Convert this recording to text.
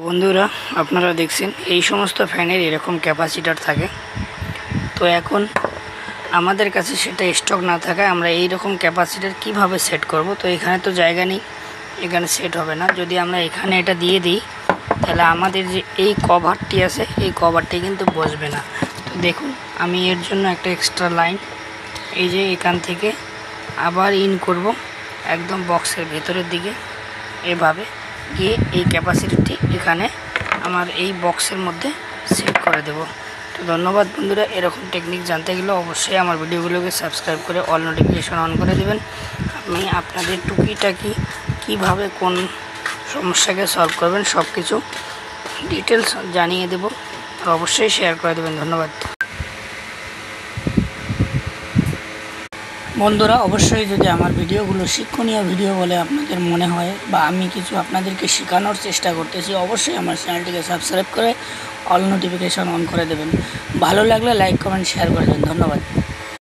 বন্ধুরা আপনারা দেখছেন এই সমস্ত ফ্যানের এরকম ক্যাপাসিটার থাকে। তো এখন আমাদের কাছে সেটা স্টক না থাকায় আমরা এই রকম ক্যাপাসিটার কিভাবে সেট করব। তো এখানে তো জায়গা নেই, এখানে সেট হবে না। যদি আমরা এখানে এটা দিয়ে দিই তাহলে আমাদের যে এই কভারটি আছে এই কভারটি কিন্তু বসবে না। তো দেখুন আমি এর জন্য একটা এক্সট্রা লাইন এই যে এখান থেকে আবার ইন করব একদম বক্সের ভেতরের দিকে, এভাবে গিয়ে এই ক্যাপাসিটিটি এখানে আমার এই বক্সের মধ্যে সেট করে দেব। তো ধন্যবাদ বন্ধুরা, এরকম টেকনিক জানতে গেলে অবশ্যই আমার ভিডিওগুলোকে সাবস্ক্রাইব করে অল নোটিফিকেশন অন করে দেবেন। আমি আপনাদের টুকিটাকি কিভাবে কোন সমস্যাকে সলভ করবেন সব কিছু ডিটেলস জানিয়ে দেব, আর অবশ্যই শেয়ার করে দেবেন। ধন্যবাদ বন্ধুরা, অবশ্যই যদি আমার ভিডিওগুলো শিক্ষণীয় ভিডিও বলে আপনাদের মনে হয় বা আমি কিছু আপনাদেরকে শেখানোর চেষ্টা করতেছি, অবশ্যই আমার চ্যানেলটিকে সাবস্ক্রাইব করে অল নোটিফিকেশন অন করে দেবেন। ভালো লাগলে লাইক কমেন্ট শেয়ার করে দেবেন। ধন্যবাদ।